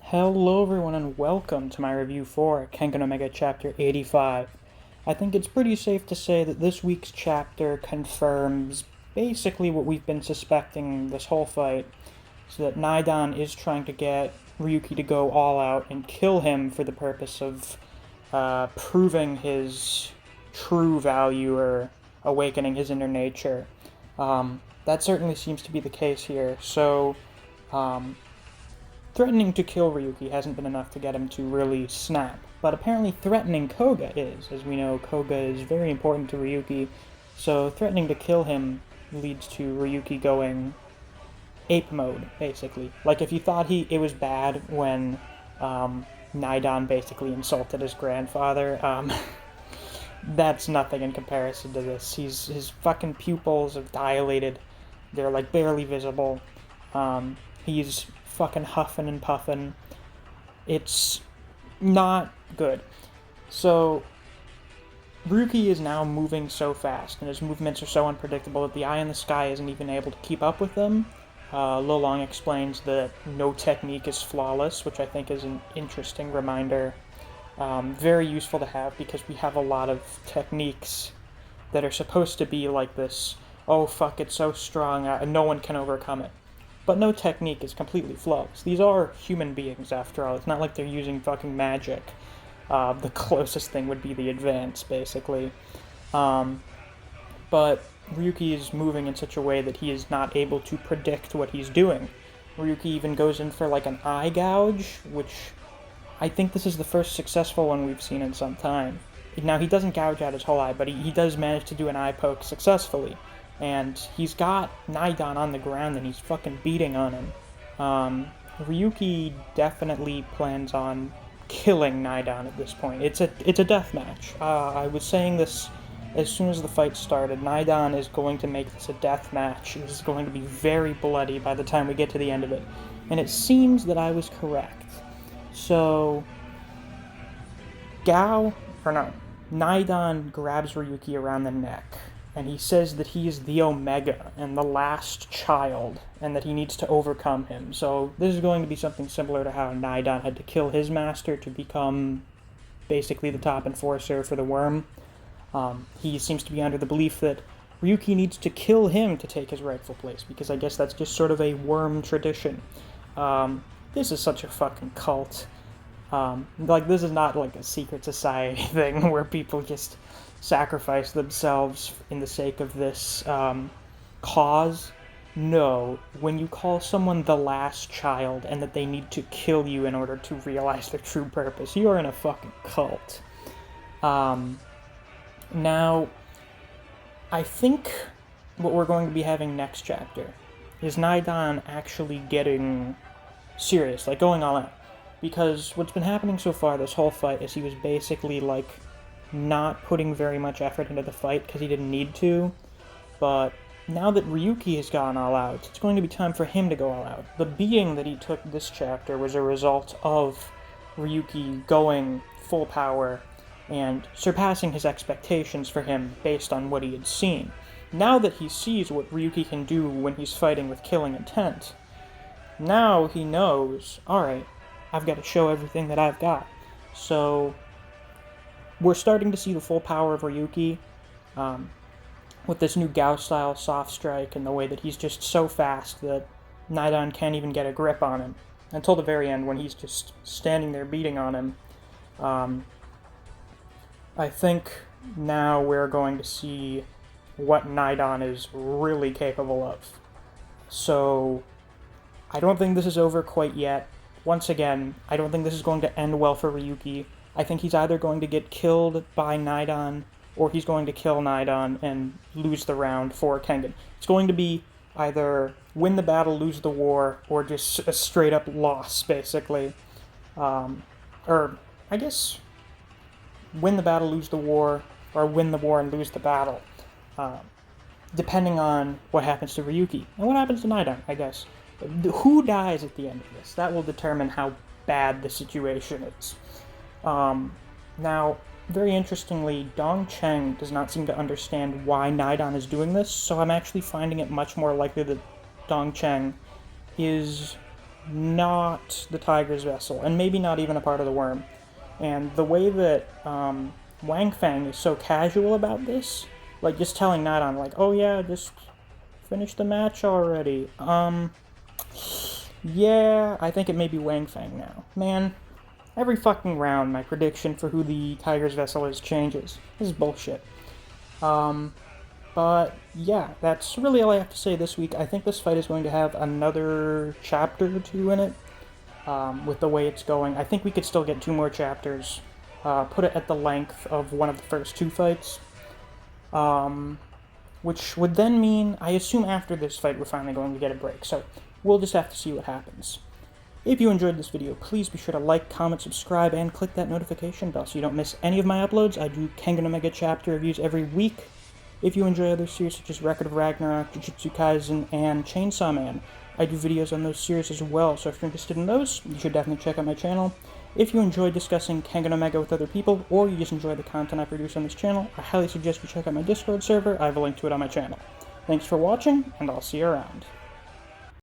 Hello everyone and welcome to my review for Kengan Omega Chapter 85. I think it's pretty safe to say that this week's chapter confirms basically what we've been suspecting this whole fight, so that Naidon is trying to get Ryuki to go all out and kill him for the purpose of proving his true value or awakening his inner nature. That certainly seems to be the case here, so threatening to kill Ryuki hasn't been enough to get him to really snap, but apparently threatening Koga is. As we know, Koga is very important to Ryuki, so threatening to kill him leads to Ryuki going ape mode, basically. Like, if you thought it was bad when Naidon basically insulted his grandfather, that's nothing in comparison to this. His fucking pupils have dilated. They're, like, barely visible. He's fucking huffing and puffing. It's not good. So, Ryuki is now moving so fast, and his movements are so unpredictable that the eye in the sky isn't even able to keep up with them. Lolong explains that no technique is flawless, which I think is an interesting reminder. Very useful to have, because we have a lot of techniques that are supposed to be like this, oh fuck, it's so strong, no one can overcome it. But no technique is completely flawless. These are human beings, after all. It's not like they're using fucking magic. The closest thing would be the advance, basically. But Ryuki is moving in such a way that he is not able to predict what he's doing. Ryuki even goes in for like an eye gouge, which I think this is the first successful one we've seen in some time. Now, he doesn't gouge out his whole eye, but he does manage to do an eye poke successfully. And he's got Naidon on the ground and he's fucking beating on him. Ryuki definitely plans on killing Naidon at this point. It's a death match. I was saying this as soon as the fight started. Naidon is going to make this a death match. This is going to be very bloody by the time we get to the end of it. And it seems that I was correct. So, Naidon grabs Ryuki around the neck. And he says that he is the Omega and the last child, and that he needs to overcome him. So this is going to be something similar to how Naidon had to kill his master to become basically the top enforcer for the worm. He seems to be under the belief that Ryuki needs to kill him to take his rightful place, because I guess that's just sort of a worm tradition. This is such a fucking cult. This is not like a secret society thing where people just sacrifice themselves in the sake of this cause. No, when you call someone the last child and that they need to kill you in order to realize their true purpose, you are in a fucking cult. Now, I think what we're going to be having next chapter is Naidon actually getting serious, like going all out. Because what's been happening so far this whole fight is he was basically like not putting very much effort into the fight because he didn't need to, but now that Ryuki has gone all out, it's going to be time for him to go all out. The beating that he took this chapter was a result of Ryuki going full power and surpassing his expectations for him based on what he had seen. Now that he sees what Ryuki can do when he's fighting with killing intent, now he knows, alright, I've got to show everything that I've got. So we're starting to see the full power of Ryuki with this new Gao-style soft strike and the way that he's just so fast that Naidon can't even get a grip on him until the very end when he's just standing there beating on him. I think now we're going to see what Naidon is really capable of. So I don't think this is over quite yet. Once again, I don't think this is going to end well for Ryuki. I think he's either going to get killed by Naidon, or he's going to kill Naidon and lose the round for Kengan. It's going to be either win the battle, lose the war, or just a straight-up loss, basically. Or, I guess, win the battle, lose the war, or win the war and lose the battle. Depending on what happens to Ryuki. And what happens to Naidon, I guess. Who dies at the end of this? That will determine how bad the situation is. Now, very interestingly, Dong Cheng does not seem to understand why Naidon is doing this, so I'm actually finding it much more likely that Dong Cheng is not the Tiger's Vessel, and maybe not even a part of the Worm. And the way that Wang Fang is so casual about this, like just telling Naidon, like, oh yeah, just finish the match already. Yeah, I think it may be Wang Fang now. Man, every fucking round my prediction for who the Tiger's Vessel is changes. This is bullshit. But yeah, that's really all I have to say this week. I think this fight is going to have another chapter or two in it. With the way it's going, I think we could still get 2 more chapters. Put it at the length of one of the first 2 fights. Which would then mean, I assume after this fight we're finally going to get a break. So we'll just have to see what happens. If you enjoyed this video, please be sure to like, comment, subscribe, and click that notification bell so you don't miss any of my uploads. I do Kengan Omega chapter reviews every week. If you enjoy other series such as Record of Ragnarok, Jujutsu Kaisen, and Chainsaw Man, I do videos on those series as well, so if you're interested in those, you should definitely check out my channel. If you enjoy discussing Kengan Omega with other people, or you just enjoy the content I produce on this channel, I highly suggest you check out my Discord server. I have a link to it on my channel. Thanks for watching, and I'll see you around.